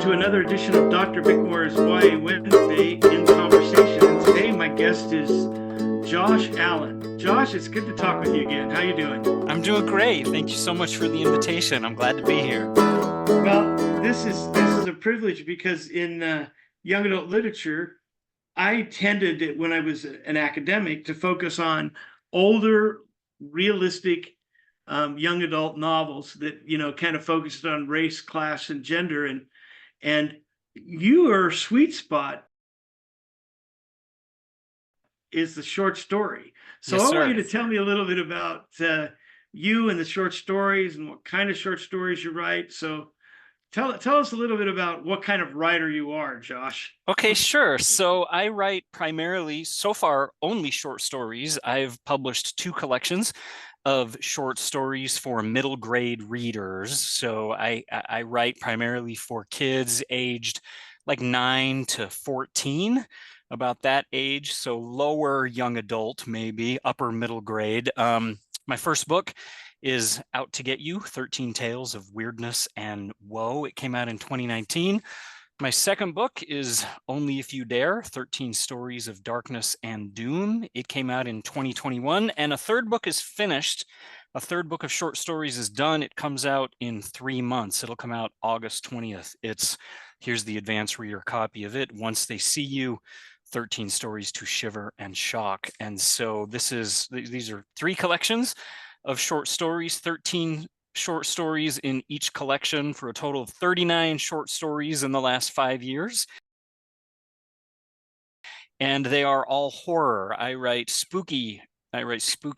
to another edition of Dr. Bickmore's YA Wednesday in Conversation. And today my guest is Josh Allen. Josh, it's good to talk with you again. How you doing? I'm doing great. Thank you so much for the invitation. I'm glad to be here. Well, this is a privilege because in young adult literature, I tended, when I was an academic, to focus on older, realistic young adult novels that kind of focused on race, class, and gender, and your sweet spot is the short story. So Yes, I want sir. you to tell me a little bit about you and the short stories and what kind of short stories you write. So tell us a little bit about what kind of writer you are, Josh. Okay, sure. So I write primarily, so far, only short stories. I've published 2 collections of short stories for middle grade readers. So I write primarily for kids aged like 9 to 14, about that age. So lower young adult, maybe upper middle grade. My first book is Out to Get You, 13 Tales of Weirdness and Woe. It came out in 2019. My second book is Only If You Dare, 13 Stories of Darkness and Doom. It came out in 2021. And a third book is finished. A third book of short stories is done. It comes out in 3 months. It'll come out August 20th. Here's the advanced reader copy of it. Once They See You, 13 Stories to Shiver and Shock. And so these are 3 collections of short stories, 13 short stories in each collection for a total of 39 short stories in the last 5 years. And they are all horror. I write spooky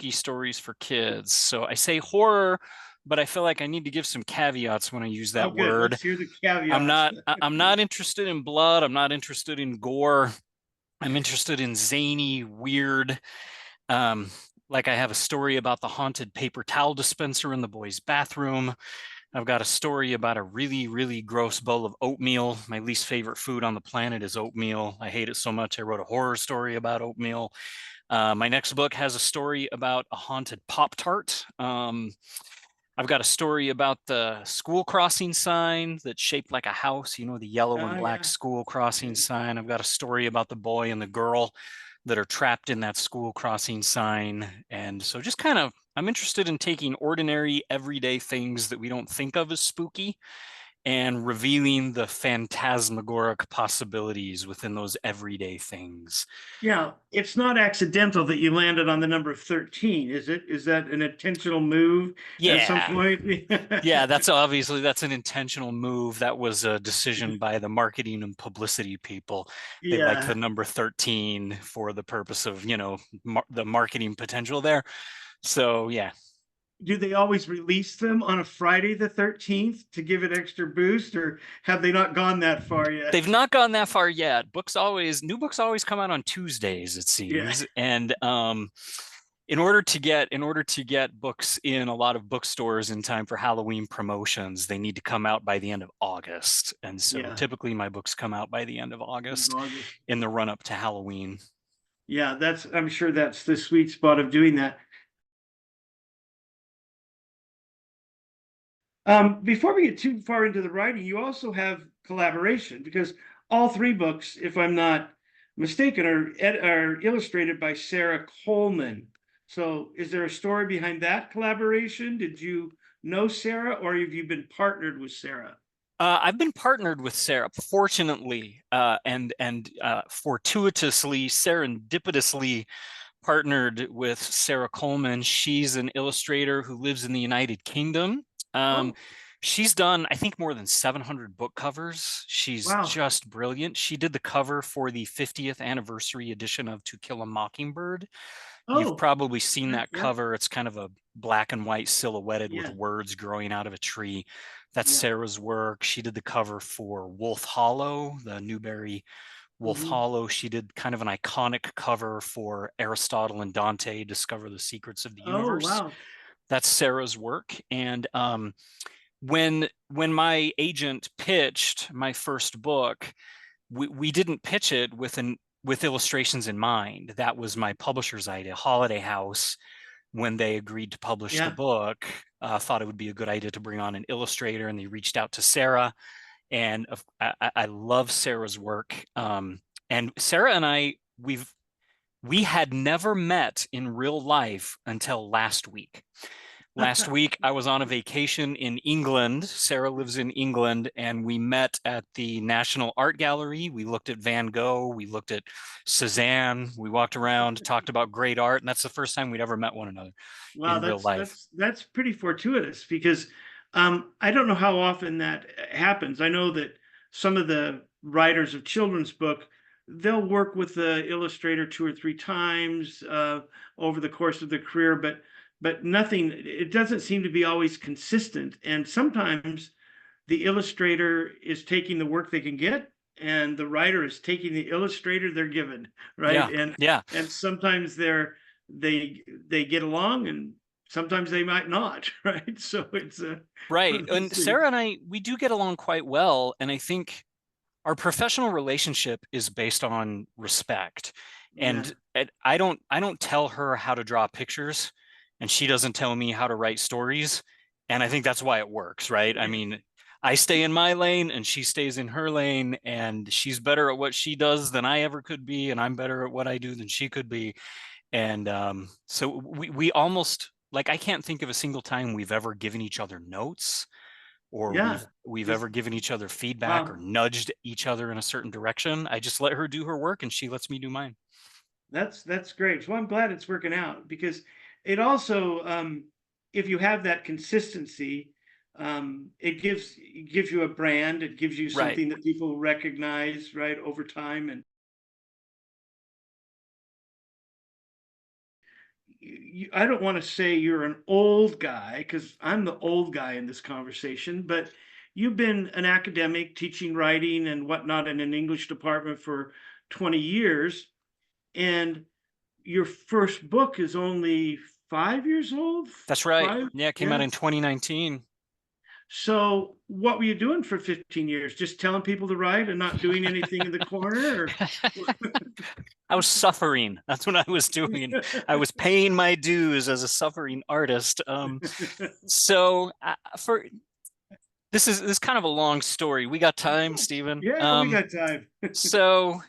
stories for kids. So I say horror, but I feel like I need to give some caveats when I use Oh, that good. word. Let's hear the I'm caveats. not I'm not interested in blood. I'm not interested in gore. I'm interested in zany, weird, like I have a story about the haunted paper towel dispenser in the boys' bathroom. I've got a story about a really, really gross bowl of oatmeal. My least favorite food on the planet is oatmeal. I hate it so much. I wrote a horror story about oatmeal. My next book has a story about a haunted Pop-Tart. I've got a story about the school crossing sign that's shaped like a house, the yellow and black Yeah. school crossing sign. I've got a story about the boy and the girl that are trapped in that school crossing sign. And so I'm interested in taking ordinary, everyday things that we don't think of as spooky and revealing the phantasmagoric possibilities within those everyday things. Yeah, it's not accidental that you landed on the number 13, is it? Is that an intentional move at some Yeah. point? Yeah, that's an intentional move. That was a decision by the marketing and publicity people. They liked the Yeah. number 13 for the purpose of, the marketing potential there. So, yeah. Do they always release them on a Friday the 13th to give it extra boost, or have they not gone that far They've yet? not gone that far yet. New books always come out on Tuesdays, it Yeah. seems. And in order to get books in a lot of bookstores in time for Halloween promotions, they need to come out by the end of August. And so Yeah. typically my books come out by the end of August August. in the run up to Halloween. Yeah, I'm sure that's the sweet spot of doing that. Before we get too far into the writing, you also have collaboration because all 3 books, if I'm not mistaken, are illustrated by Sarah Coleman. So is there a story behind that collaboration? Did you know Sarah, or have you been partnered with Sarah? I've been partnered with Sarah, fortunately, and fortuitously, serendipitously partnered with Sarah Coleman. She's an illustrator who lives in the United Kingdom. Um, Oh, she's done, I think, more than 700 book covers. She's wow. just brilliant. She did the cover for the 50th anniversary edition of To Kill a Mockingbird. You've Oh, probably seen okay. that Yeah. cover. It's kind of a black and white silhouetted with Yeah. words growing out of a tree. That's Yeah. Sarah's work. She did the cover for Wolf Hollow, the Newbery Wolf Mhm. Hollow. She did kind of an iconic cover for Aristotle and Dante, Discover the Secrets of the Oh, Universe. wow. That's Sarah's work. And when my agent pitched my first book, we didn't pitch it with illustrations in mind. That was my publisher's idea. Holiday House, when they agreed to publish the Yeah. book, thought it would be a good idea to bring on an illustrator, and they reached out to Sarah. And I love Sarah's work. And Sarah and I, we had never met in real life until last week. Last week, I was on a vacation in England. Sarah lives in England, and we met at the National Art Gallery. We looked at Van Gogh. We looked at Cézanne. We walked around, talked about great art, and that's the first time we'd ever met one another Wow, in real life. that's pretty fortuitous because I don't know how often that happens. I know that some of the writers of children's book, they'll work with the illustrator 2 or 3 times over the course of their career, but nothing. It doesn't seem to be always consistent, and sometimes the illustrator is taking the work they can get, and the writer is taking the illustrator they're given, right? Yeah, And yeah. sometimes they get along, and sometimes they might not, right? So it's Right. let's And see. Sarah and I, we do get along quite well. And I think our professional relationship is based on respect. Yeah, And I don't tell her how to draw pictures, and she doesn't tell me how to write stories. And I think that's why it works, right? I mean, I stay in my lane and she stays in her lane, and she's better at what she does than I ever could be, and I'm better at what I do than she could be. And so we almost, like, I can't think of a single time we've ever given each other notes, or yeah. we've Just ever given each other feedback or wow. nudged each other in a certain direction. I just let her do her work and she lets me do mine. That's great. So I'm glad it's working out because it also, if you have that consistency, it gives you a brand. It gives you Right. something that people recognize, right, over time. And I don't want to say you're an old guy because I'm the old guy in this conversation, but you've been an academic teaching writing and whatnot in an English department for 20 years. And your first book is only 5 years old? That's right. Five? Yeah, it came out Yeah. in 2019. So what were you doing for 15 years? Just telling people to write and not doing anything in the corner? I was suffering. That's what I was doing. I was paying my dues as a suffering artist. So for this is kind of a long story. We got time, Stephen. Yeah, we got time. So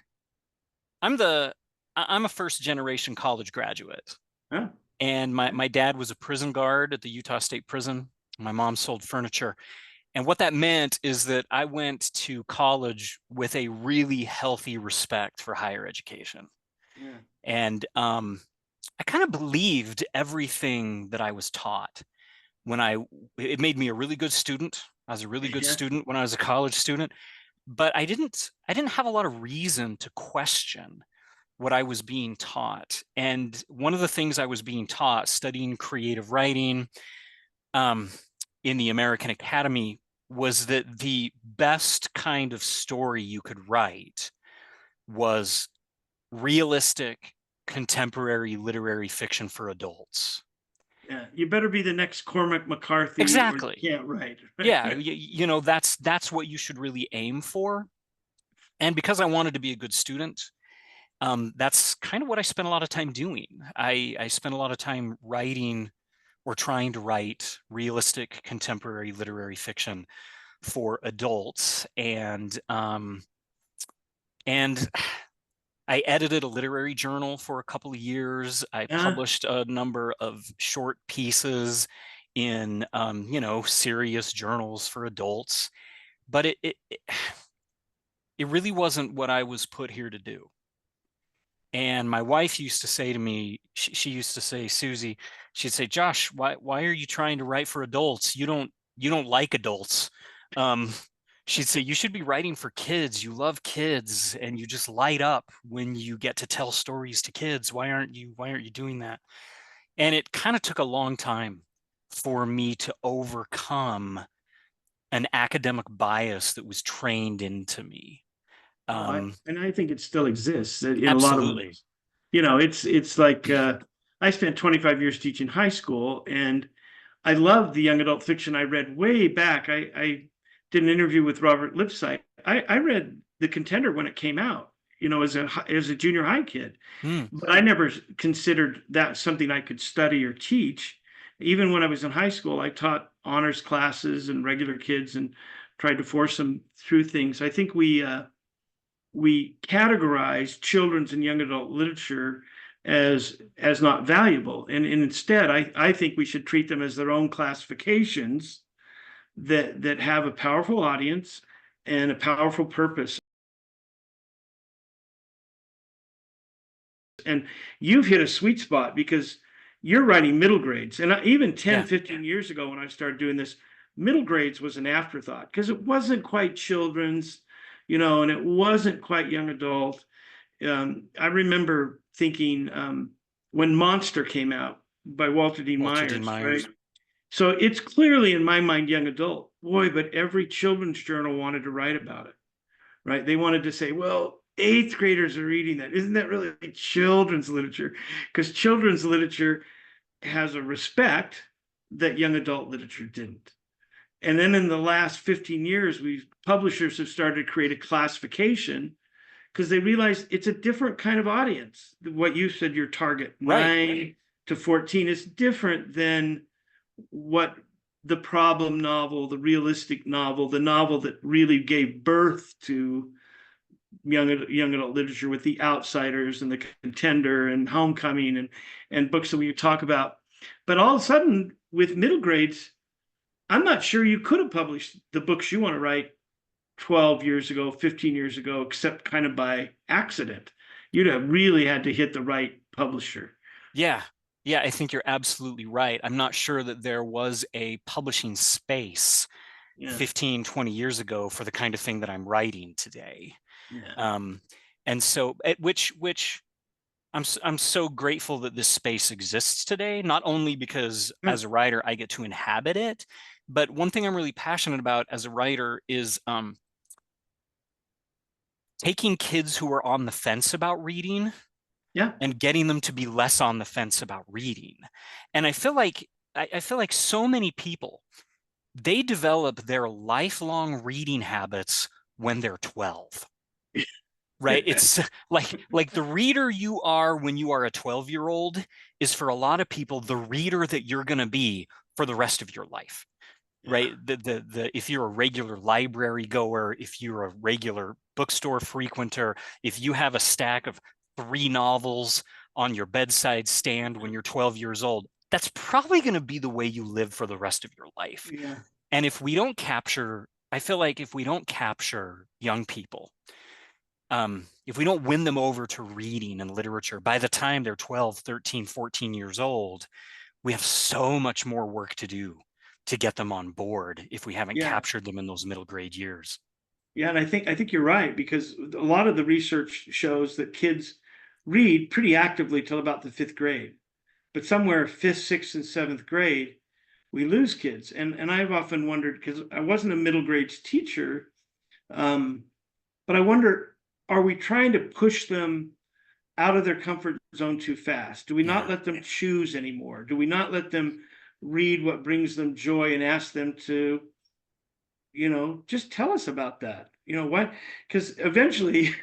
I'm the I'm a first generation college graduate, Huh? and my dad was a prison guard at the Utah State Prison. My mom sold furniture. And what that meant is that I went to college with a really healthy respect for higher education. Yeah. And I kind of believed everything that I was taught. When it made me a really good student. I was a really good Yeah. student when I was a college student, but I didn't have a lot of reason to question what I was being taught. And one of the things I was being taught studying creative writing um, in the American Academy was that the best kind of story you could write was realistic contemporary literary fiction for adults. Yeah. You better be the next Cormac McCarthy or you Exactly. can't write. Yeah, that's what you should really aim for. And because I wanted to be a good student, that's kind of what I spent a lot of time doing. I spent a lot of time writing or trying to write realistic contemporary literary fiction for adults, and I edited a literary journal for a couple of years. I uh, published a number of short pieces in serious journals for adults, but it really wasn't what I was put here to do. And my wife used to say to me, she used to say, Susie, she'd say, Josh, why are you trying to write for adults? You don't like adults. Um, she'd say, you should be writing for kids. You love kids, and you just light up when you get to tell stories to kids. Why aren't you doing that? And it kind of took a long time for me to overcome an academic bias that was trained into me. oh, I Um, and I think it still exists in a lot of absolutely. ways. It's like I spent 25 years teaching high school, and I love the young adult fiction I read way back. I did an interview with Robert Lipsyte. I read The Contender when it came out, as a junior high kid, Hmm. but I never considered that something I could study or teach. Even when I was in high school, I taught honors classes and regular kids and tried to force them through things. I think we categorize children's and young adult literature as not valuable, and instead, I think we should treat them as their own classifications that have a powerful audience and a powerful purpose. And you've hit a sweet spot because you're writing middle grades. And even 10, Yeah. 15 years ago, when I started doing this, middle grades was an afterthought because it wasn't quite children's, and it wasn't quite young adult. I remember thinking when Monster came out by Walter Dean Walter Dean Myers, right? Myers. So it's clearly in my mind young adult. Boy, but every children's journal wanted to write about it, right? They wanted to say, well, eighth graders are reading that. Isn't that really children's literature? Because children's literature has a respect that young adult literature didn't. And then in the last 15 years, publishers have started to create a classification because they realize it's a different kind of audience. What you said, your target, Right. 9 to 14, is different than what the problem novel, the realistic novel, the novel that really gave birth to young adult literature with The Outsiders and The Contender and Homecoming and books that we talk about. But all of a sudden, with middle grades, I'm not sure you could have published the books you want to write 12 years ago, 15 years ago, except kind of by accident. You'd have really had to hit the right publisher. Yeah. Yeah, I think you're absolutely right. I'm not sure that there was a publishing space Yeah. 15, 20 years ago for the kind of thing that I'm writing today. Yeah. And so which I'm so grateful that this space exists today, not only because as a writer I get to inhabit it, but one thing I'm really passionate about as a writer is taking kids who are on the fence about reading Yeah. and getting them to be less on the fence about reading. And I feel like so many people, they develop their lifelong reading habits when they're 12. Right? It's like the reader you are when you are a 12-year-old is for a lot of people the reader that you're going to be for the rest of your life. Right? The if you're a regular library goer, if you're a regular bookstore frequenter, if you have a stack of 3 novels on your bedside stand when you're 12 years old, that's probably going to be the way you live for the rest of your life. Yeah. And if we don't capture, I feel like if we don't capture young people, if we don't win them over to reading and literature by the time they're 12, 13, 14 years old, we have so much more work to do to get them on board if we haven't captured them in those middle grade years. Yeah, and I think you're right, because a lot of the research shows that kids read pretty actively till about the 5th grade. But somewhere 5th, 6th, and 7th grade, we lose kids. And I've often wondered, because I wasn't a middle grades teacher, but I wonder, are we trying to push them out of their comfort zone too fast? Do we not let them choose anymore? Do we not let them read what brings them joy and ask them to, just tell us about that? What? Because eventually,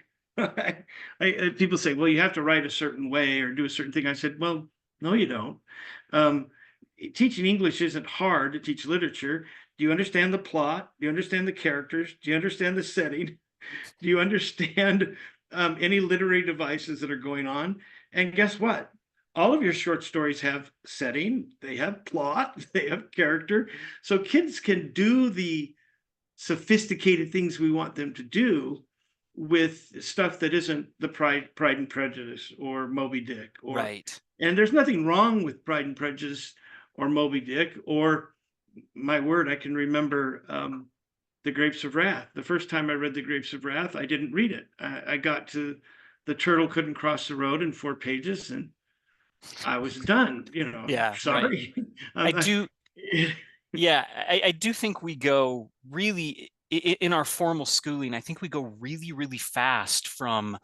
people say, well, you have to write a certain way or do a certain thing. I said, well, no, you don't. Teaching English isn't hard to teach literature. Do you understand the plot? Do you understand the characters? Do you understand the setting? Do you understand any literary devices that are going on? And guess what? All of your short stories have setting, they have plot, they have character. So kids can do the sophisticated things we want them to do with stuff that isn't the Pride and Prejudice or Moby Dick. Right. And there's nothing wrong with Pride and Prejudice or Moby Dick, or my word, I can remember The Grapes of Wrath. The first time I read The Grapes of Wrath, I didn't read it. I got to the turtle couldn't cross the road in 4 pages, and I was done. Yeah, sorry. Right. I do. Yeah, I do think we go really in our formal schooling. I think we go really, really fast from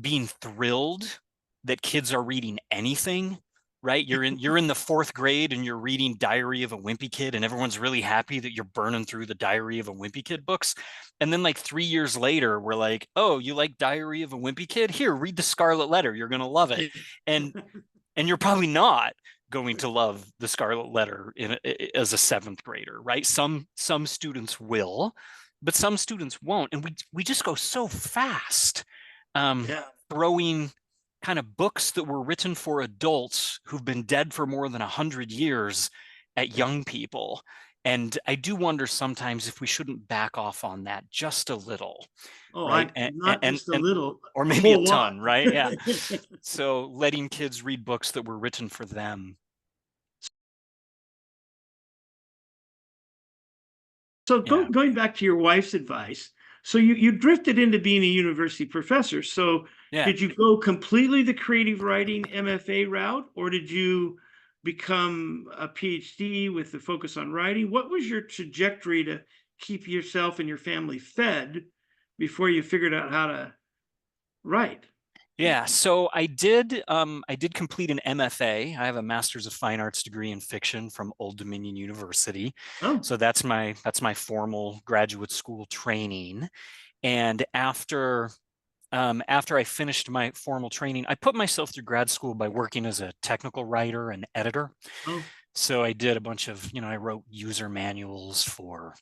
being thrilled that kids are reading anything. Right, you're in the 4th grade and you're reading Diary of a Wimpy Kid, and everyone's really happy that you're burning through the Diary of a Wimpy Kid books. And then like 3 years later, we're like, oh, you like Diary of a Wimpy Kid? Here, read The Scarlet Letter. You're gonna love it. And you're probably not, going to love the Scarlet Letter as a seventh grader, right? Some students will, but some students won't, and we just go so fast, Yeah. throwing kind of books that were written for adults who've been dead for more than 100 years at young people. And I do wonder sometimes if we shouldn't back off on that just a little, Oh, right? I not just a And little, or a maybe a whole lot. ton, right? Yeah. So letting kids read books that were written for them. So Yeah. going back to your wife's advice, so you drifted into being a university professor. So Yeah. did you go completely the creative writing MFA route, or did you become a PhD with the focus on writing? What was your trajectory to keep yourself and your family fed before you figured out how to write? Yeah, so I did complete an MFA. I have a Master's of Fine Arts degree in fiction from Old Dominion University. Oh, So that's my formal graduate school training. And after I finished my formal training, I put myself through grad school by working as a technical writer and editor. oh, So I did a bunch of, I wrote user manuals for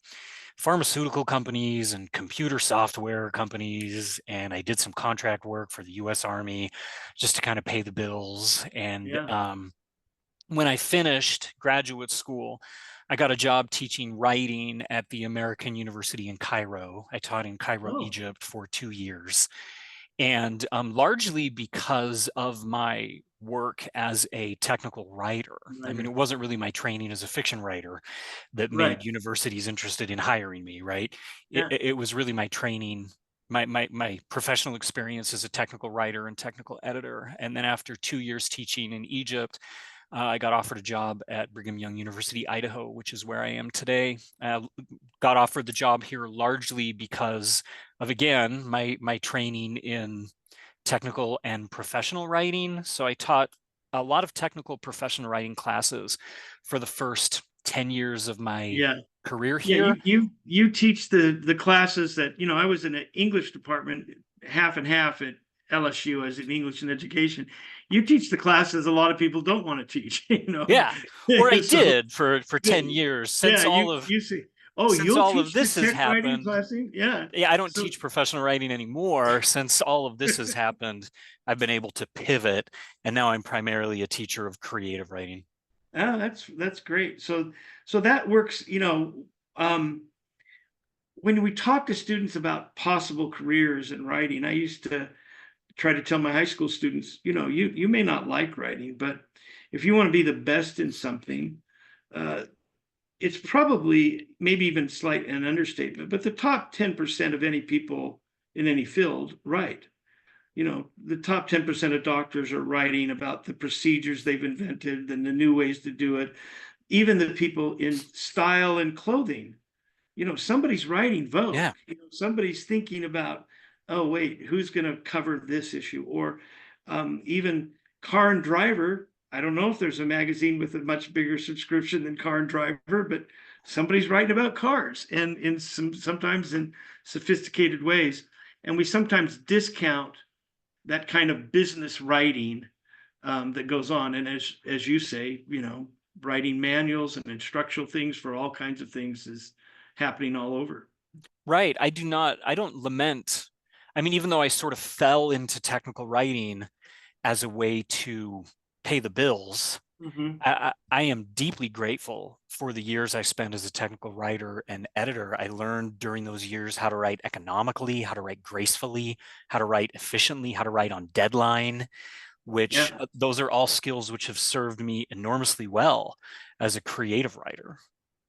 pharmaceutical companies and computer software companies, and I did some contract work for the US Army just to kind of pay the bills. And yeah. when I finished graduate school, I got a job teaching writing at the American University in Cairo. I taught in Cairo, Oh, Egypt for 2 years. And largely because of my work as a technical writer. I mean, writer. it wasn't really my training as a fiction writer that Right. made universities interested in hiring me, right? Yeah. It was really my training, my professional experience as a technical writer and technical editor. And then after 2 years teaching in Egypt, I got offered a job at Brigham Young University, Idaho, which is where I am today. Got offered the job here largely because of, again, my training in technical and professional writing. So I taught a lot of technical professional writing classes for the first 10 years of my Yeah. career Yeah, here. you teach the classes that, I was in an English department, half and half at LSU as in English and education. You teach the classes a lot of people don't want to teach, Yeah, or I So did for 10 years yeah, you see, oh, since you'll all of teach the this has tech writing happened. classing? Yeah. Yeah, I don't So teach professional writing anymore. Since all of this has happened, I've been able to pivot, and now I'm primarily a teacher of creative writing. that's great. So that works, um, when we talk to students about possible careers in writing, I used to try to tell my high school students, you may not like writing, but if you want to be the best in something, uh, it's probably maybe even slight an understatement, but the top 10% of any people in any field write. The top 10% of doctors are writing about the procedures they've invented and the new ways to do it. Even the people in style and clothing, somebody's writing Yeah, Vogue. Somebody's thinking about, oh wait, who's going to cover this issue? Or even Car and Driver. I don't know if there's a magazine with a much bigger subscription than Car and Driver, but somebody's writing about cars, and sometimes in sophisticated ways. And we sometimes discount that kind of business writing that goes on. And as you say, writing manuals and instructional things for all kinds of things is happening all over. right. I don't lament. I mean, even though I sort of fell into technical writing as a way to pay the bills, Mm-hmm. I am deeply grateful for the years I spent as a technical writer and editor. I learned during those years how to write economically, how to write gracefully, how to write efficiently, how to write on deadline, which Yeah, those are all skills which have served me enormously well as a creative writer.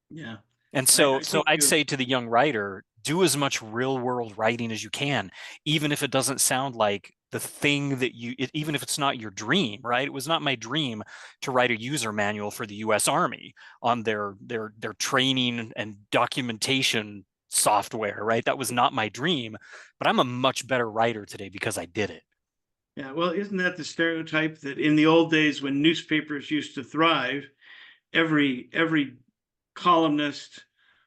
yeah. And I so think I'd you. say to the young writer, do as much real world writing as you can, even if it doesn't sound like the thing that even if it's not your dream, right? It was not my dream to write a user manual for the US Army on their training and documentation software, right? That was not my dream, but I'm a much better writer today because I did it. Yeah, well, isn't that the stereotype that in the old days when newspapers used to thrive, every columnist,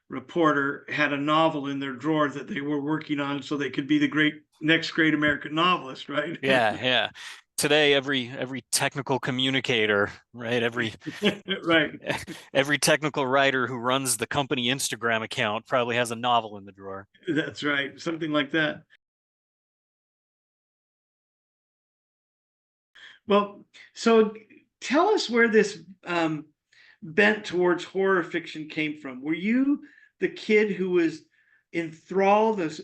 reporter had a novel in their drawer that they were working on so they could be the next great American novelist, right? Yeah, yeah. today every technical communicator, right? Every Right. every technical writer who runs the company Instagram account probably has a novel in the drawer. That's right. Something like that. Well, so tell us where this bent towards horror fiction came from. Were you the kid who was enthralled as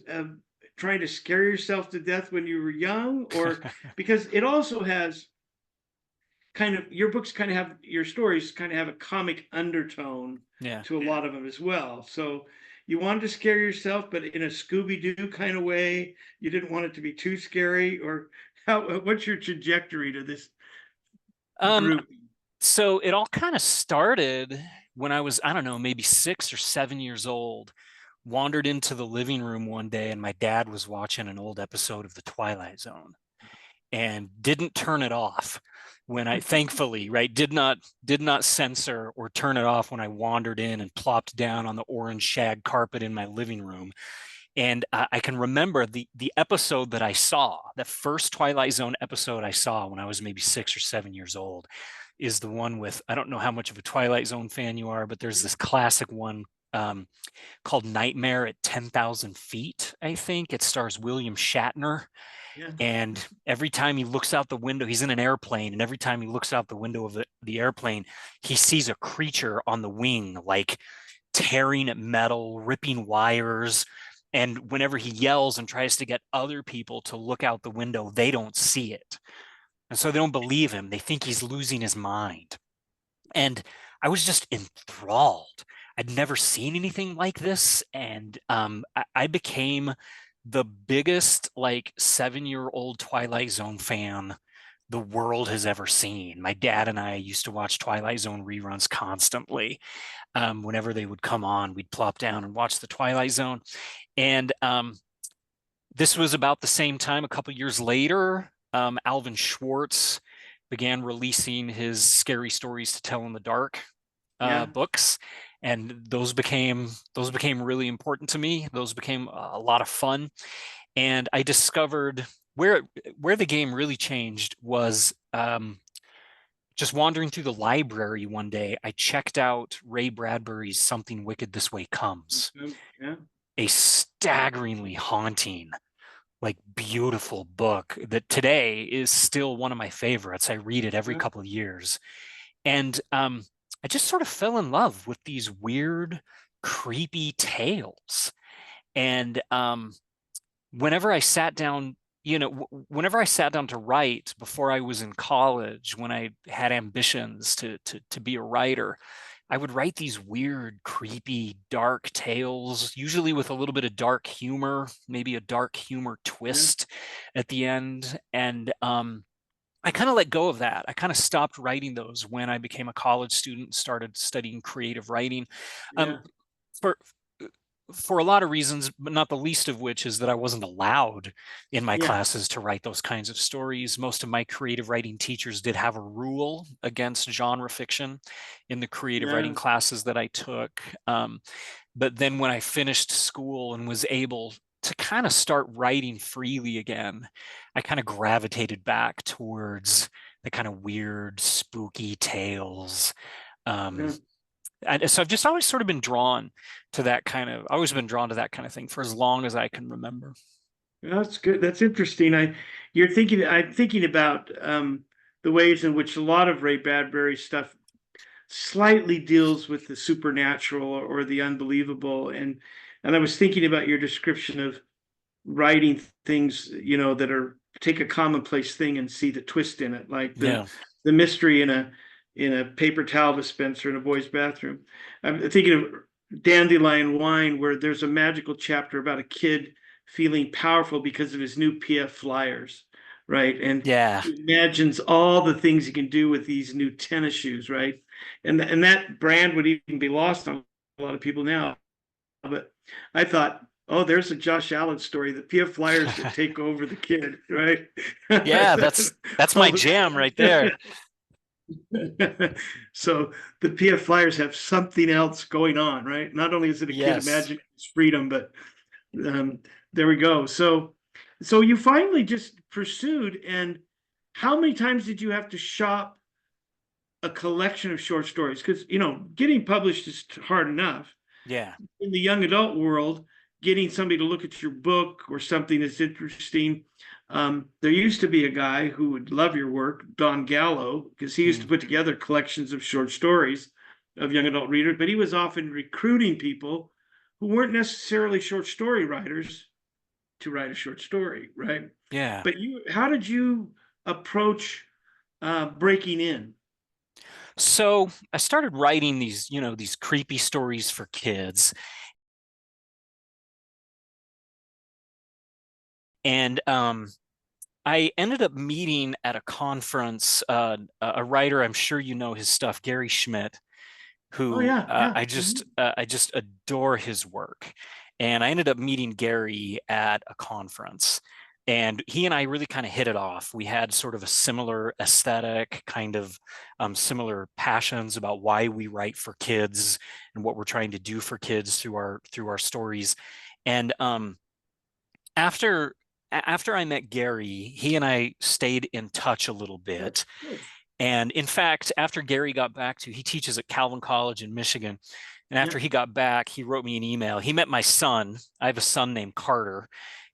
trying to scare yourself to death when you were young, or because it also has kind of your books kind of have your stories kind of have a comic undertone Yeah. to a lot of them as well. So you wanted to scare yourself, but in a Scooby-Doo kind of way. You didn't want it to be too scary, or what's your trajectory to this Um, group? so it all kind of started when I was, I don't know, maybe 6 or 7 years old. Wandered into the living room one day and my dad was watching an old episode of The Twilight Zone and didn't turn it off when I thankfully, right, did not censor or turn it off when I wandered in and plopped down on the orange shag carpet in my living room. And I can remember the episode that I saw, the first Twilight Zone episode I saw when I was maybe 6 or 7 years old, is the one with, I don't know how much of a Twilight Zone fan you are, but there's this classic one called Nightmare at 10,000 Feet, I think. It stars William Shatner. Yeah. And every time he looks out the window, he's in an airplane. And every time he looks out the window of the airplane, he sees a creature on the wing, like tearing at metal, ripping wires. And whenever he yells and tries to get other people to look out the window, they don't see it. And so they don't believe him. They think he's losing his mind. And I was just enthralled. I'd never seen anything like this. And I became the biggest, like, 7-year-old Twilight Zone fan the world has ever seen. My dad and I used to watch Twilight Zone reruns constantly. Whenever they would come on, we'd plop down and watch the Twilight Zone. And this was about the same time, a couple years later, Alvin Schwartz began releasing his Scary Stories to Tell in the Dark Yeah. books, and those became really important to me. Those became a lot of fun, and I discovered where the game really changed was just wandering through the library one day. I checked out Ray Bradbury's Something Wicked This Way Comes, Yeah. a staggeringly haunting, like, beautiful book that today is still one of my favorites. I read it every Yeah. couple of years. And I just sort of fell in love with these weird, creepy tales. And whenever I sat down, whenever I sat down to write before I was in college, when I had ambitions to be a writer, I would write these weird, creepy, dark tales, usually with a little bit of dark humor, maybe a dark humor Yeah. twist at the end. And I kind of let go of that. I kind of stopped writing those when I became a college student, started studying creative writing. Um, Yeah. for for a lot of reasons, but not the least of which is that I wasn't allowed in my Yeah. classes to write those kinds of stories. Most of my creative writing teachers did have a rule against genre fiction in the creative writing Yeah. classes that I took. But then when I finished school and was able to kind of start writing freely again, I kind of gravitated back towards the kind of weird, spooky tales. Um, Yeah. and so I've just always sort of been drawn to that kind of, always been drawn to that kind of thing for as long as I can remember. That's good. That's interesting. I'm thinking about the ways in which a lot of Ray Bradbury stuff slightly deals with the supernatural or the unbelievable. And I was thinking about your description of writing things, that are take a commonplace thing and see the twist in it, like the Yeah. the mystery in a paper towel dispenser in a boy's bathroom. I'm thinking of Dandelion Wine, where there's a magical chapter about a kid feeling powerful because of his new PF flyers, right? And Yeah. he imagines all the things he can do with these new tennis shoes, right? And that brand would even be lost on a lot of people now. But I thought, oh, there's a Josh Allen story. The PF Flyers could take over the kid, right? Yeah, that's my jam right there. So the PF Flyers have something else going on, right? Not only is it a kid Yes. imagining his freedom, but there we go. So you finally just pursued, and how many times did you have to shop a collection of short stories? Because, getting published is hard enough. Yeah. In the young adult world, getting somebody to look at your book or something that's interesting. There used to be a guy who would love your work, Don Gallo, because he used to Mm. put together collections of short stories of young adult readers, but he was often recruiting people who weren't necessarily short story writers to write a short story, right? Yeah. But how did you approach breaking in? So I started writing these creepy stories for kids. And I ended up meeting at a conference a writer, I'm sure you know his stuff, Gary Schmidt, Oh who yeah, yeah. I just adore his work. And I ended up meeting Gary at a conference. And he and I really kind of hit it off. We had sort of a similar aesthetic, kind of similar passions about why we write for kids and what we're trying to do for kids through our stories. And after after I met Gary, he and I stayed in touch a little bit. Good. And in fact, after Gary got back he teaches at Calvin College in Michigan. And Yeah. after he got back, he wrote me an email. He met my son. I have a son named Carter.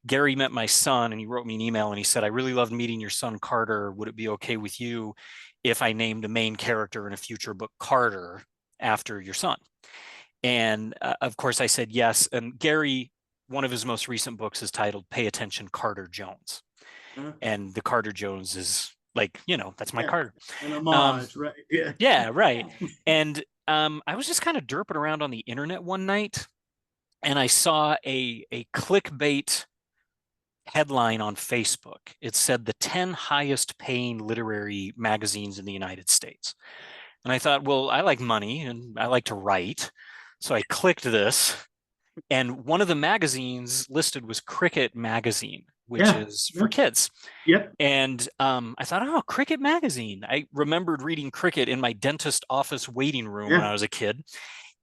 Gary met my son and he wrote me an email and he said, I really loved meeting your son, Carter. Would it be okay with you if I named a main character in a future book, Carter, after your son? And of course, I said yes. And Gary, one of his most recent books is titled Pay Attention, Carter Jones. Uh, And the Carter Jones is like, that's my yeah. Carter. An Um, homage, right? Yeah. yeah, right. And I was just kind of derping around on the internet one night and I saw a clickbait headline on Facebook. It said the 10 highest paying literary magazines in the United States. And I thought, well, I like money and I like to write. So I clicked this, and one of the magazines listed was Cricket Magazine, which Yeah. is Yeah. for kids. Yep. And I thought, oh, Cricket Magazine. I remembered reading Cricket in my dentist office waiting room when Yeah. I was a kid,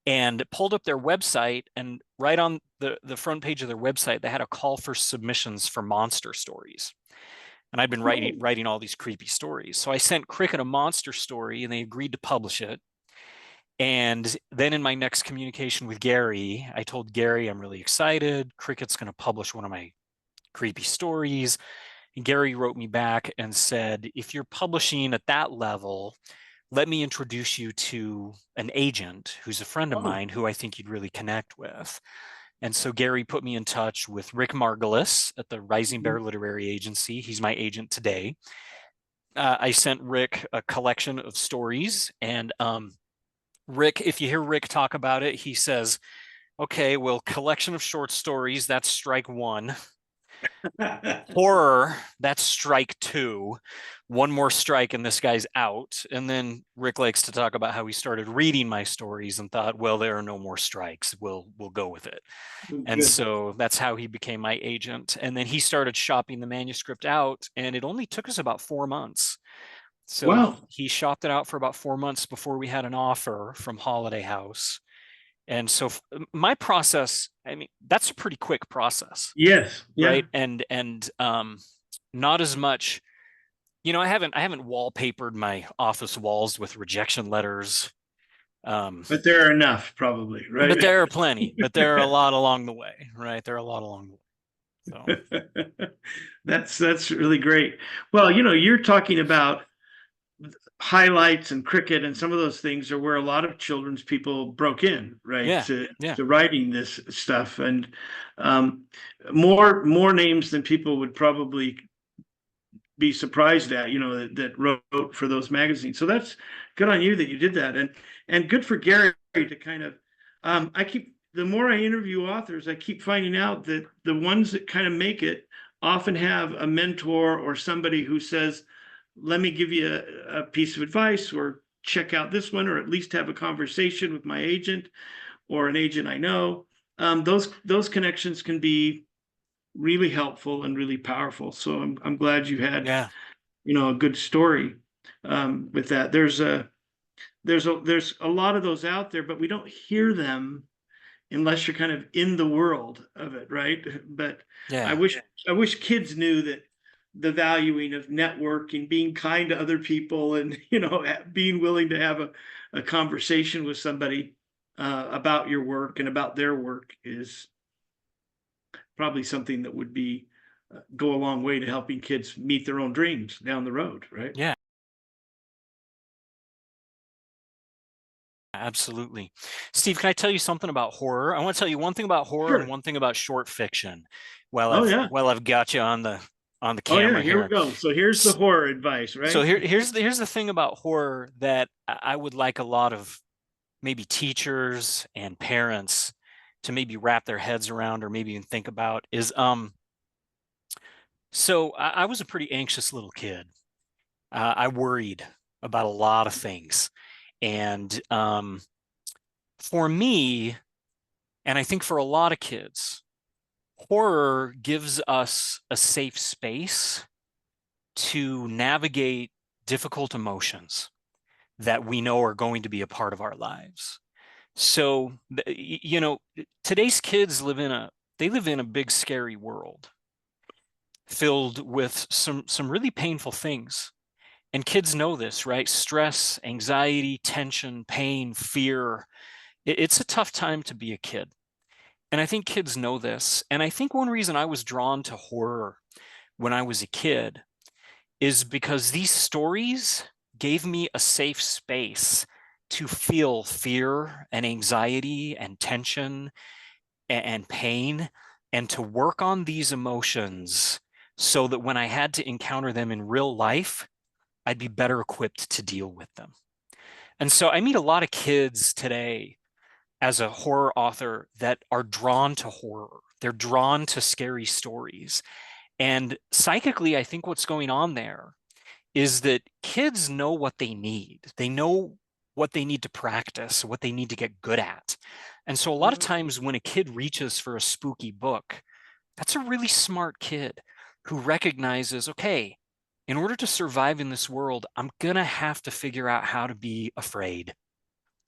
and pulled up their website. And right on the front page of their website, they had a call for submissions for monster stories. And I'd been Oh. writing all these creepy stories. So I sent Cricket a monster story, and they agreed to publish it. And then in my next communication with Gary, I told Gary I'm really excited. Cricket's going to publish one of my creepy stories. And Gary wrote me back and said, if you're publishing at that level, let me introduce you to an agent who's a friend of Oh. mine who I think you'd really connect with. And so Gary put me in touch with Rick Margolis at the Rising Bear Mhm. Literary Agency. He's my agent today. I sent Rick a collection of stories, and Rick, if you hear Rick talk about it, he says, okay, well, collection of short stories, that's strike one. Horror, that's strike two. One more strike and this guy's out. And then Rick likes to talk about how he started reading my stories and thought, well, there are no more strikes. We'll go with it. And Good. so that's how he became my agent. And then he started shopping the manuscript out, and it only took us about 4 months. So Wow. he shopped it out for about 4 months before we had an offer from Holiday House. And so my process, I mean, that's a pretty quick process, Yes. Yeah. right? And not as much, I haven't wallpapered my office walls with rejection letters. Um, But there are enough, probably, but right? there are plenty, but there are a lot along the way, right? There are a lot along the way. So That's really great. Well, you're talking about highlights and cricket and some of those things are where a lot of children's people broke in, right, yeah, to yeah, writing this stuff, and um, more names than people would probably be surprised at, that wrote for those magazines. So that's good on you that you did that, and good for Gary to kind of. The more I interview authors, I keep finding out that the ones that kind of make it often have a mentor or somebody who says, let me give you a piece of advice, or check out this one, or at least have a conversation with my agent or an agent I know. Those connections can be really helpful and really powerful. So I'm glad you had yeah, a good story with that. There's a lot of those out there, but we don't hear them unless you're kind of in the world of it, right? But I yeah, wish I wish kids knew that the valuing of networking, being kind to other people, and being willing to have a conversation with somebody about your work and about their work is probably something that would be go a long way to helping kids meet their own dreams down the road, right? Yeah, absolutely. Steve, can I tell you something about horror? I want to tell you one thing about horror and Sure. one thing about short fiction. While Oh I've yeah. while I've got you on the Oh yeah. camera Here we here. go. So here's the horror advice, So right? here's the thing about horror that I would like a lot of maybe teachers and parents to maybe wrap their heads around or maybe even think about is so I was a pretty anxious little kid. I worried about a lot of things. And for me, and I think for a lot of kids, horror gives us a safe space to navigate difficult emotions that we know are going to be a part of our lives. So, today's kids live in a big scary world filled with some really painful things. And kids know this, right? Stress, anxiety, tension, pain, fear. It's a tough time to be a kid. And I think kids know this. And I think one reason I was drawn to horror when I was a kid is because these stories gave me a safe space to feel fear and anxiety and tension and pain, and to work on these emotions so that when I had to encounter them in real life, I'd be better equipped to deal with them. And so I meet a lot of kids today as a horror author that are drawn to horror. They're drawn to scary stories. And psychically, I think what's going on there is that kids know what they need. They know what they need to practice, what they need to get good at. And so a lot of times when a kid reaches for a spooky book, that's a really smart kid who recognizes, okay, in order to survive in this world, I'm going to have to figure out how to be afraid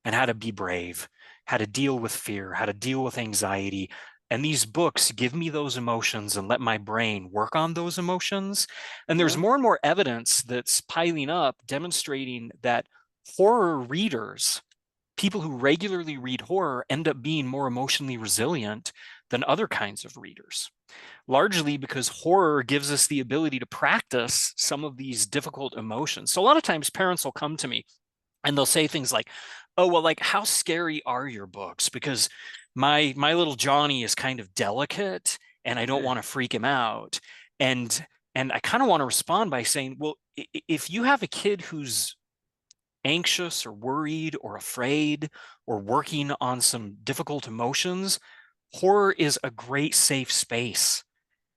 and how to be brave, how to deal with fear, how to deal with anxiety. And these books give me those emotions and let my brain work on those emotions. And there's Yeah. more and more evidence that's piling up demonstrating that horror readers, people who regularly read horror, end up being more emotionally resilient than other kinds of readers, largely because horror gives us the ability to practice some of these difficult emotions. So a lot of times parents will come to me and they'll say things like, oh, well, like, how scary are your books? Because my little Johnny is kind of delicate and I don't want to freak him out. And I kind of want to respond by saying, well, if you have a kid who's anxious or worried or afraid or working on some difficult emotions, horror is a great safe space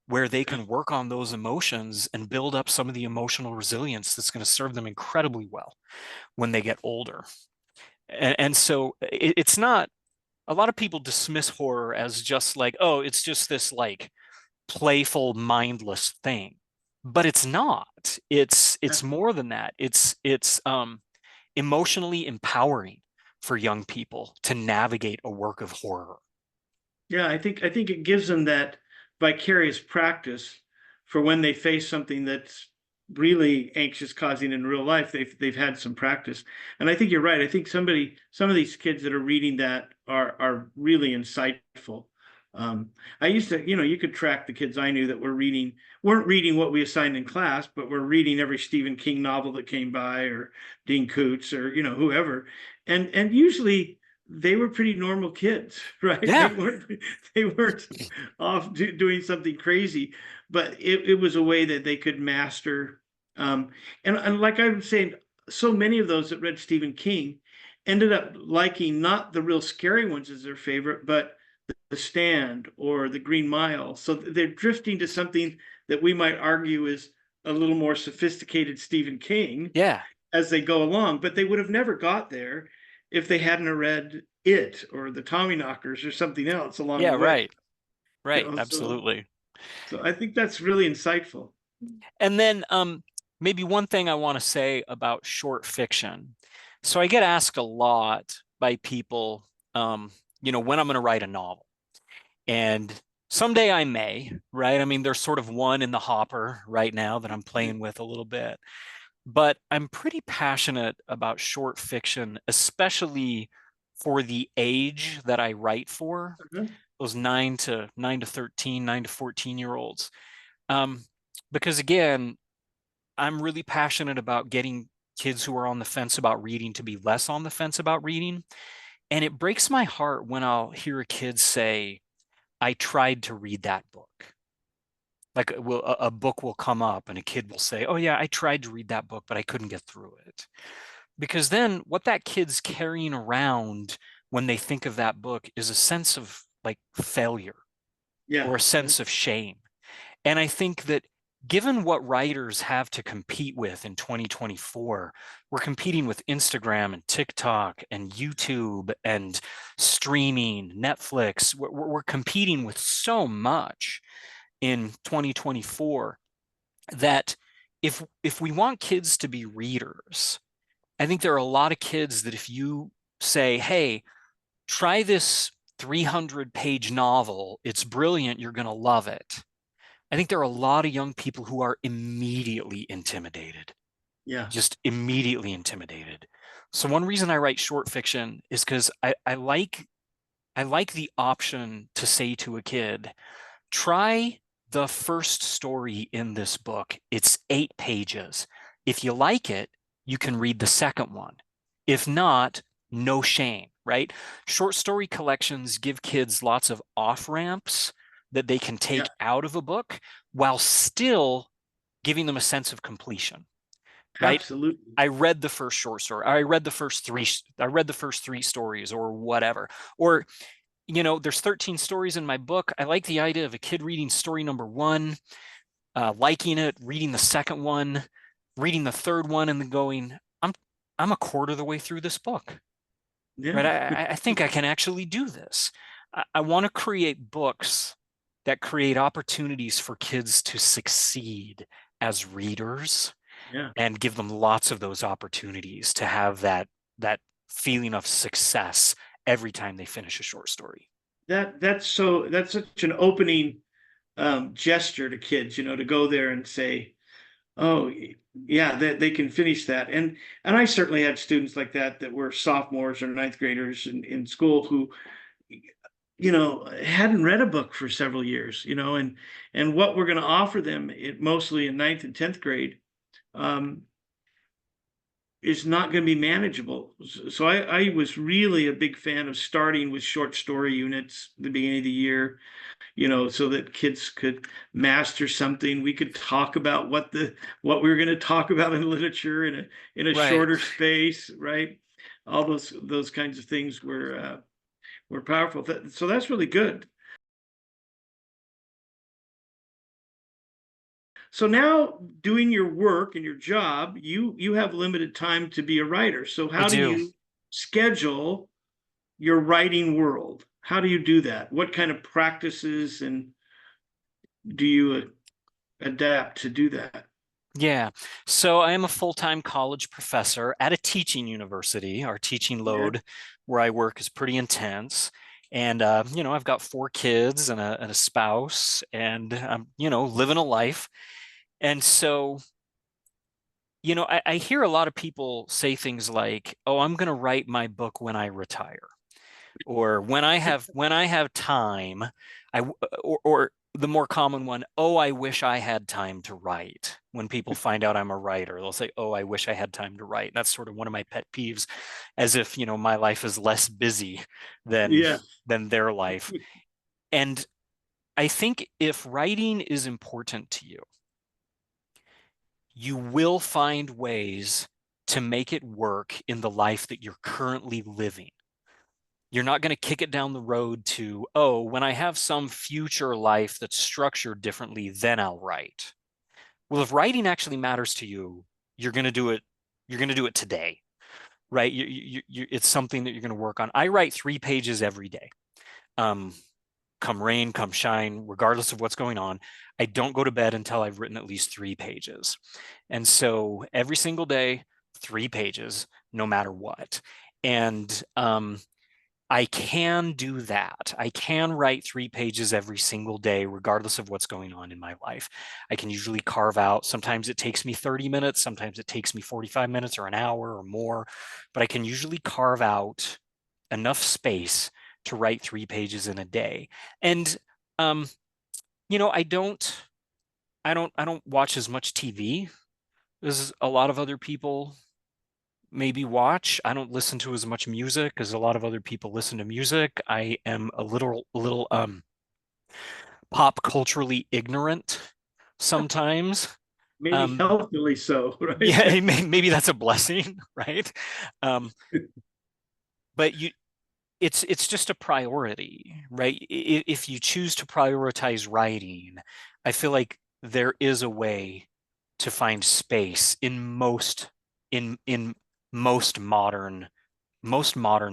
where they can work on those emotions and build up some of the emotional resilience that's going to serve them incredibly well when they get older. And so it's not, a lot of people dismiss horror as just like, oh, it's just this like playful, mindless thing. But it's not. It's more than that. It's emotionally empowering for young people to navigate a work of horror. Yeah, I think it gives them that vicarious practice for when they face something that's really anxious causing in real life. They've had some practice. And I think you're right. I think some of these kids that are reading that are really insightful. I used to, you could track the kids I knew that weren't reading what we assigned in class, but were reading every Stephen King novel that came by, or Dean Koontz, or whoever. And usually they were pretty normal kids, right? Yeah. They weren't off doing something crazy, but it was a way that they could master. And like I was saying, so many of those that read Stephen King ended up liking not the real scary ones as their favorite, but The Stand or The Green Mile. So they're drifting to something that we might argue is a little more sophisticated Stephen King Yeah. as they go along, but they would have never got there if they hadn't read it or the Tommyknockers or something else along Yeah, the way. right. Right. So Absolutely. I think that's really insightful. And then maybe one thing I want to say about short fiction. So I get asked a lot by people, when I'm going to write a novel. And Someday I may, right? I mean, there's sort of one in the hopper right now that I'm playing with a little bit, but I'm pretty passionate about short fiction, especially for the age that I write for, Uh-huh. those 9 to 13, 9 to 14 year olds. Um, because again, I'm really passionate about getting kids who are on the fence about reading to be less on the fence about reading. And it breaks my heart when I'll hear a kid say, I tried to read that book. Like a book will come up and a kid will say, oh yeah, I tried to read that book, but I couldn't get through it. Because then what that kid's carrying around when they think of that book is a sense of like failure Yeah. or a sense of shame. And I think that given what writers have to compete with in 2024, we're competing with Instagram and TikTok and YouTube and streaming, Netflix. We're competing with so much in 2024 that if we want kids to be readers, I think there are a lot of kids that if you say, hey, try this 300-page novel, it's brilliant, you're going to love it. I think there are a lot of young people who are immediately intimidated, Yeah. just immediately intimidated. So one reason I write short fiction is because I like the option to say to a kid, try the first story in this book. It's 8 pages. If you like it, you can read the second one. If not, no shame, right? Short story collections give kids lots of off ramps that they can Yeah. take out of a book while still giving them a sense of completion, right? Absolutely. I read the first short story. I read the first three stories or whatever. Or there's 13 stories in my book. I like the idea of a kid reading story number one, liking it, reading the second one, reading the third one, and then going, I'm a quarter of the way through this book, Yeah. right? I think I can actually do this. I want to create books that create opportunities for kids to succeed as readers Yeah. and give them lots of those opportunities to have that feeling of success every time they finish a short story. That's such an opening gesture to kids, to go there and say, oh, yeah, that they can finish that. And I certainly had students like that were sophomores or ninth graders in school who, hadn't read a book for several years, and what we're going to offer them, mostly in ninth and 10th grade, um, is not going to be manageable. So I was really a big fan of starting with short story units at the beginning of the year, so that kids could master something. We could talk about what we were going to talk about in literature in a Right. shorter space, right? All those kinds of things were powerful. So that's really good. So now doing your work and your job, you have limited time to be a writer. So I how do do. you schedule your writing world? How do you do that? What kind of practices and do you adapt to do that? Yeah. So I am a full-time college professor at a teaching university. Our teaching Yeah. load where I work is pretty intense. And I've got 4 kids and a spouse, and I'm, living a life. And so, I hear a lot of people say things like, "Oh, I'm going to write my book when I retire." Or when I have time, or the more common one, oh, I wish I had time to write. When people find out I'm a writer, they'll say, oh, I wish I had time to write. That's sort of one of my pet peeves, as if my life is less busy than Yeah. than their life. And I think if writing is important to you, you will find ways to make it work in the life that you're currently living. You're not going to kick it down the road to, oh, when I have some future life that's structured differently, then I'll write. Well, if writing actually matters to you, you're going to do it. You're going to do it today, right? It's something that you're going to work on. I write 3 pages every day. Um, Come rain, come shine, regardless of what's going on. I don't go to bed until I've written at least 3 pages. And so every single day, 3 pages, no matter what. And I can do that. I can write 3 pages every single day, regardless of what's going on in my life. I can usually carve out, sometimes it takes me 30 minutes, sometimes it takes me 45 minutes or an hour or more, but I can usually carve out enough space to write 3 pages in a day. And um, I don't watch as much TV as a lot of other people maybe watch. I don't listen to as much music as a lot of other people listen to music. I am a little pop culturally ignorant sometimes. Maybe Um, healthily so, right? yeah, maybe that's a blessing, right? Um, but it's just a priority, right? If you choose to prioritize writing, I feel like there is a way to find space in in most modern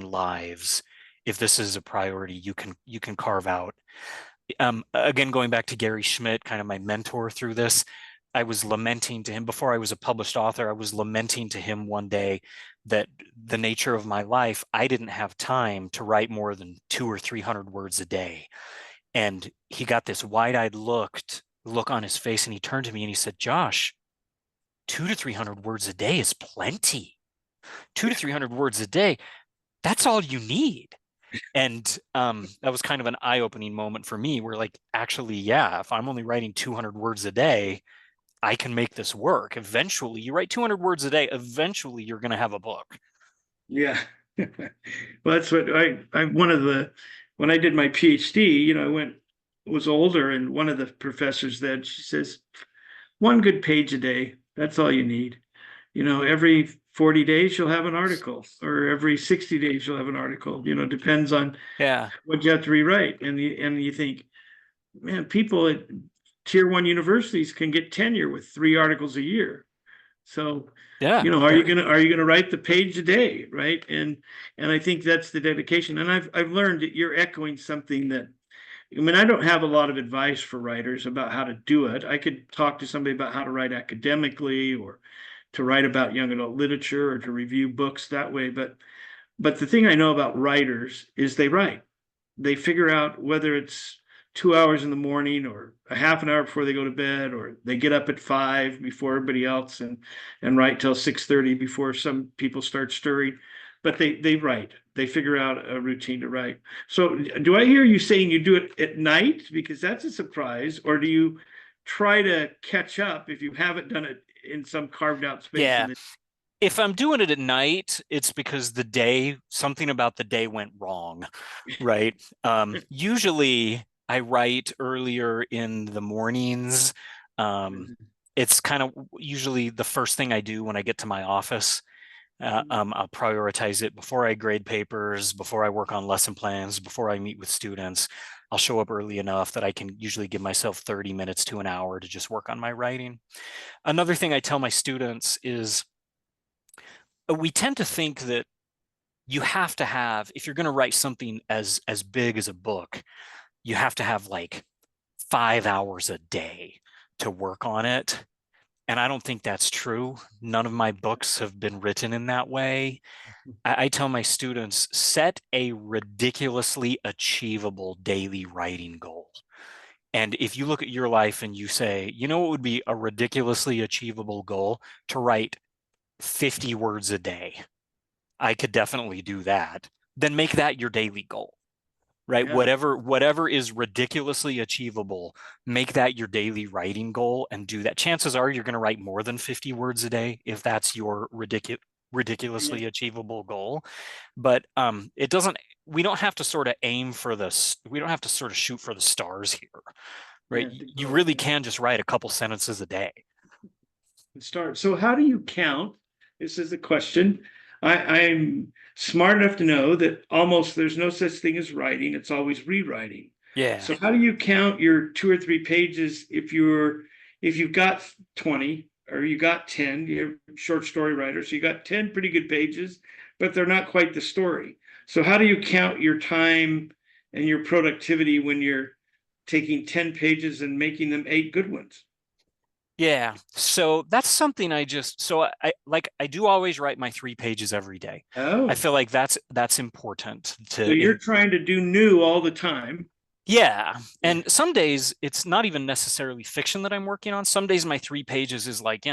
lives. If this is a priority, you can carve out. Again, going back to Gary Schmidt, kind of my mentor through this, I was lamenting to him before I was a published author. I was lamenting to him one day that the nature of my life, I didn't have time to write more than 200 or 300 words a day. And he got this wide-eyed look on his face, and he turned to me and he said, "Josh, 200 to 300 words a day is plenty. Two to Yeah, 300 words a day, that's all you need." And that was kind of an eye-opening moment for me where, like, actually, yeah, if I'm only writing 200 words a day, I can make this work. Eventually, you write 200 words a day, eventually you're going to have a book. yeah. Well, that's what I one of the when I did my PhD, I was older, and one of the professors then she says, one good page a day, that's all you need. Every 40 days you'll have an article, or every 60 days you'll have an article. Depends on Yeah. what you have to rewrite. And you think, man, people at tier one universities can get tenure with 3 articles a year. So, Yeah. are you gonna write the page a day, right? And I think that's the dedication. And I've learned that you're echoing something that, I mean, I don't have a lot of advice for writers about how to do it. I could talk to somebody about how to write academically, or to write about young adult literature, or to review books that way. But the thing I know about writers is they write. They figure out whether it's 2 hours in the morning, or a half an hour before they go to bed, or they get up at 5 before everybody else, and write till 6:30 before some people start stirring. But they write. They figure out a routine to write. So do I hear you saying you do it at night? Because that's a surprise. Or do you try to catch up if you haven't done it in some carved out space in Yeah. the If I'm doing it at night, it's because something about the day went wrong, right? Usually I write earlier in the mornings. Um, it's kind of usually the first thing I do when I get to my office. I'll prioritize it before I grade papers, before I work on lesson plans, before I meet with students. I'll show up early enough that I can usually give myself 30 minutes to an hour to just work on my writing. Another thing I tell my students is we tend to think that you have to have, if you're going to write something as big as a book, you have to have like 5 hours a day to work on it. And I don't think that's true. None of my books have been written in that way. I tell my students, set a ridiculously achievable daily writing goal. And if you look at your life and you say, what would be a ridiculously achievable goal? To write 50 words a day. I could definitely do that. Then make that your daily goal, right? Yeah, Whatever is ridiculously achievable, make that your daily writing goal and do that. Chances are you're going to write more than 50 words a day if that's your yeah, ridiculously achievable goal. But it doesn't. We don't have to sort of we don't have to sort of shoot for the stars here, right? yeah. To You go, really yeah. can just write a couple sentences a day. Start. So how do you count? This is a question. I'm smart enough to know that almost there's no such thing as writing. It's always rewriting. Yeah. So how do you count your 2 or 3 pages if you've got 20, or you got 10, you're a short story writer, so you got 10 pretty good pages, but they're not quite the story. So how do you count your time and your productivity when you're taking 10 pages and making them 8 good ones? Yeah. So that's something I do always write my 3 pages every day. I Oh, feel like that's important so to you're in trying to do new all the time. yeah. Yeah. And some days it's not even necessarily fiction that I'm working on. Some days my 3 pages is like,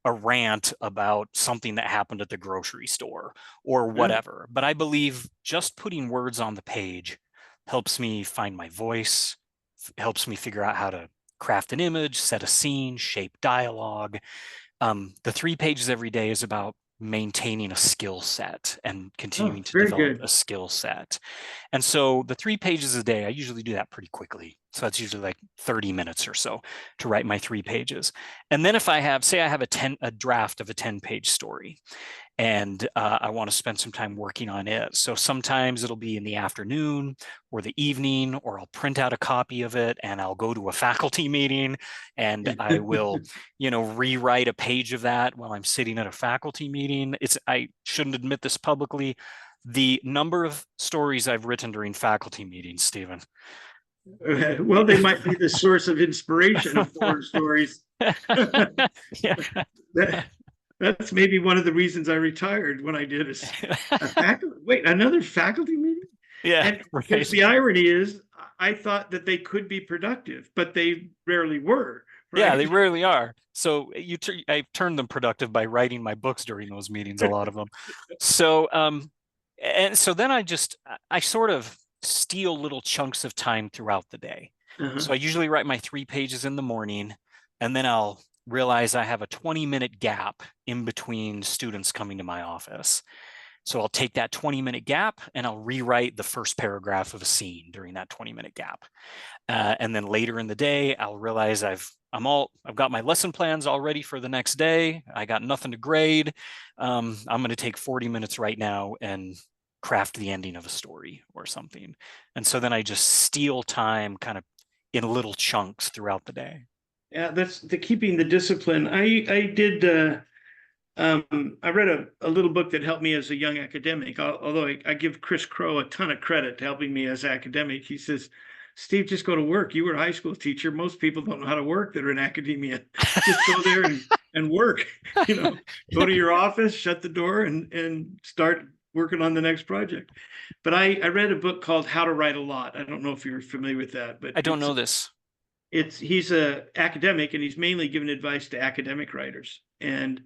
a rant about something that happened at the grocery store or Yeah. whatever. But I believe just putting words on the page helps me find my voice, helps me figure out how to craft an image, set a scene, shape dialogue. The 3 pages every day is about maintaining a skill set and Oh, continuing to very develop good. a skill set. And so the 3 pages a day, I usually do that pretty quickly. So that's usually like 30 minutes or so to write my 3 pages. And then if I have, say I have a draft of a 10-page story, and I want to spend some time working on it. So sometimes it'll be in the afternoon or the evening, or I'll print out a copy of it and I'll go to a faculty meeting and I will, rewrite a page of that while I'm sitting at a faculty meeting. I shouldn't admit this publicly. The number of stories I've written during faculty meetings, Stephen. Well, they might be the source of inspiration of horror stories. Yeah. That, that's maybe one of the reasons I retired when I did a faculty, wait, another faculty meeting? Yeah, And because right. the irony is, I thought that they could be productive, but they rarely were, Yeah, they right? rarely are. So I've turned them productive by writing my books during those meetings, a lot of them. So and so then I sort of steal little chunks of time throughout the day. Uh-huh. So I usually write my 3 pages in the morning, and then I'll realize I have a 20-minute gap in between students coming to my office. So I'll take that 20-minute gap and I'll rewrite the first paragraph of a scene during that 20-minute gap. And then later in the day, I'll realize I've got my lesson plans all ready for the next day. I got nothing to grade. I'm going to take 40 minutes right now and craft the ending of a story or something. And so then I just steal time kind of in little chunks throughout the day. Yeah, that's the keeping the discipline. I read a little book that helped me as a young academic, although I give Chris Crow a ton of credit to helping me as academic. He says, Steve, just go to work. You were a high school teacher. Most people don't know how to work that are in academia. Just go there and work, go to your office, shut the door and start working on the next project. But I read a book called How to Write a Lot. I don't know if you're familiar with that, but I don't know this. he's a academic and he's mainly giving advice to academic writers. And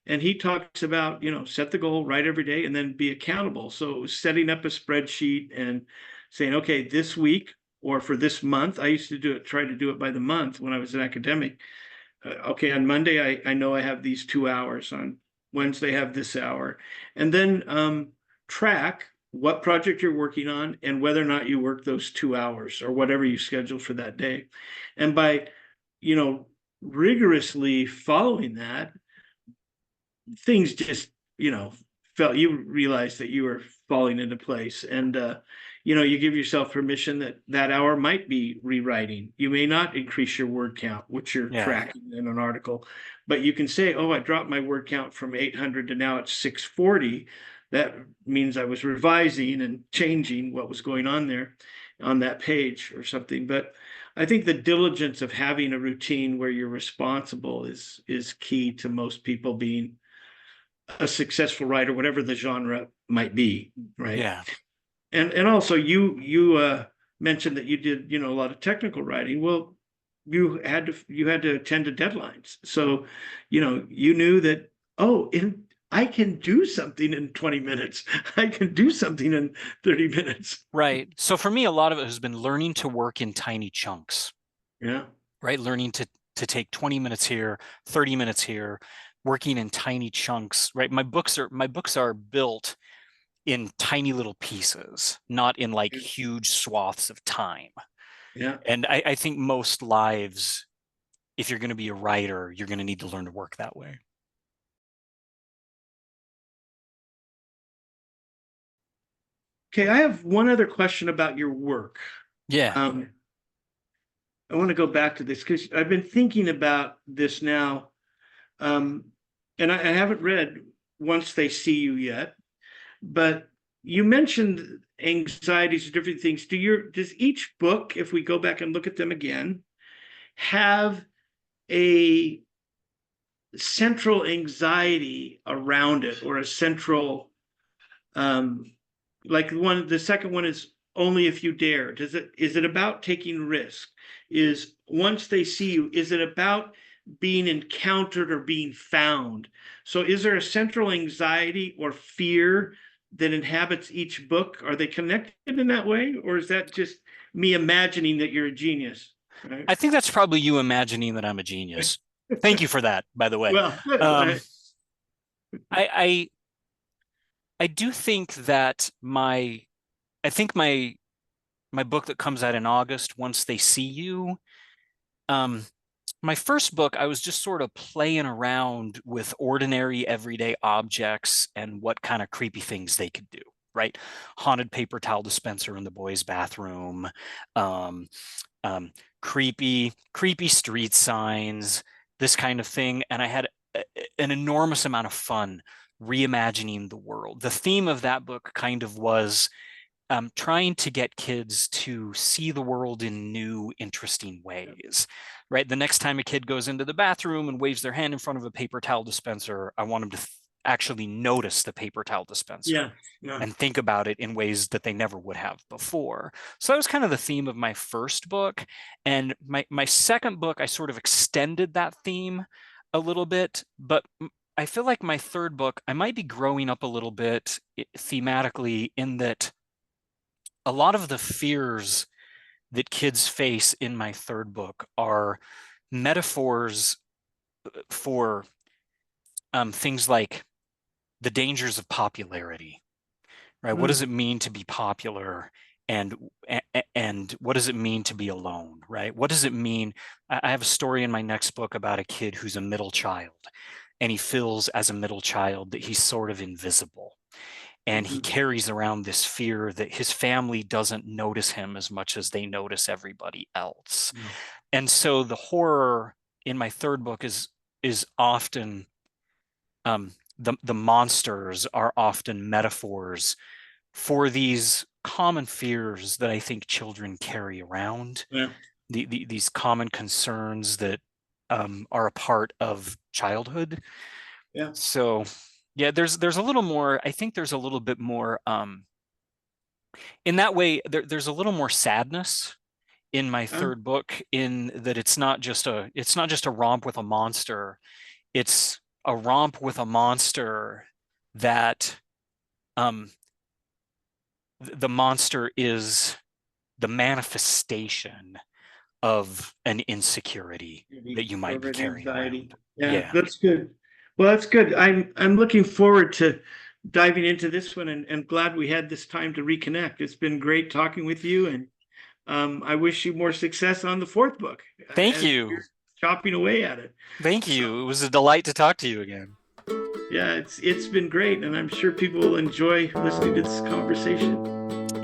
he talks about, set the goal, write every day, and then be accountable. So setting up a spreadsheet and saying, okay, this week or for this month, I used to try to do it by the month when I was an academic. Okay, on Monday, I know I have these 2 hours. On Wednesday, I have this hour. And then track what project you're working on and whether or not you work those 2 hours or whatever you schedule for that day. And by, you know, rigorously following that, things just, felt you realized that you were falling into place. And you give yourself permission that that hour might be rewriting. You may not increase your word count, which you're Yeah. tracking in an article, but you can say, oh, I dropped my word count from 800 to now it's 640. That means I was revising and changing what was going on there on that page or something. But I think the diligence of having a routine where you're responsible is key to most people being a successful writer, whatever the genre might be, right? Yeah. And also you mentioned that you did, a lot of technical writing. Well, you had to attend to deadlines. So, you knew that, oh, I can do something in 20 minutes. I can do something in 30 minutes. Right. So for me, a lot of it has been learning to work in tiny chunks, Yeah. right? Learning to take 20 minutes here, 30 minutes here, working in tiny chunks, right? My books are built in tiny little pieces, not in like huge swaths of time. Yeah. And I think most lives, if you're going to be a writer, you're going to need to learn to work that way. Okay. I have one other question about your work. Yeah. Um, I want to go back to this because I've been thinking about this now. Um, and I haven't read Once They See You yet, but you mentioned anxieties and different things. Does each book, if we go back and look at them again, have a central anxiety around it, or a central, like the second one is only if you dare. Is it about taking risk? Is once they see you, is it about being encountered or being found? So is there a central anxiety or fear that inhabits each book? Are they connected in that way? Or is that just me imagining that you're a genius? Right? I think that's probably you imagining that I'm a genius. Thank you for that, by the way. Well, I I do think that I think my book that comes out in August, Once They See You, um, my first book, I was just sort of playing around with ordinary everyday objects and what kind of creepy things they could do, right? Haunted paper towel dispenser in the boys' bathroom, um, creepy street signs, this kind of thing. And I had an enormous amount of fun reimagining the world. The theme of that book kind of was trying to get kids to see the world in new, interesting ways, right? The next time a kid goes into the bathroom and waves their hand in front of a paper towel dispenser, I want them to actually notice the paper towel dispenser and think about it in ways that they never would have before. So that was kind of the theme of my first book. And my second book, I sort of extended that theme a little bit, but I feel like my third book, I might be growing up a little bit thematically, in that a lot of the fears that kids face in my third book are metaphors for things like the dangers of popularity, right? What does it mean to be popular? And what does it mean to be alone, right? What does it mean? I have a story in my next book about a kid who's a middle child, and he feels as a middle child that he's sort of invisible. And he carries around this fear that his family doesn't notice him as much as they notice everybody else. And so the horror in my third book is often the monsters are often metaphors for these common fears that I think children carry around. These common concerns that are a part of childhood. So yeah, there's a little more, I think there's a little bit more in that way, there's a little more sadness in my third book, in that it's not just a romp with a monster. It's a romp with a monster that the monster is the manifestation of an insecurity that you might be carrying around. Yeah, that's good. Well, that's good. I'm looking forward to diving into this one, and glad we had this time to reconnect. It's been great talking with you, and I wish you more success on the fourth book. Thank you. Chopping away at it. Thank you. It was a delight to talk to you again. Yeah, it's been great, and I'm sure people will enjoy listening to this conversation.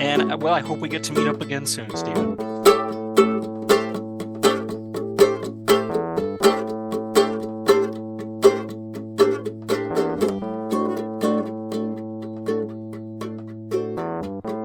And well, I hope we get to meet up again soon, Stephen.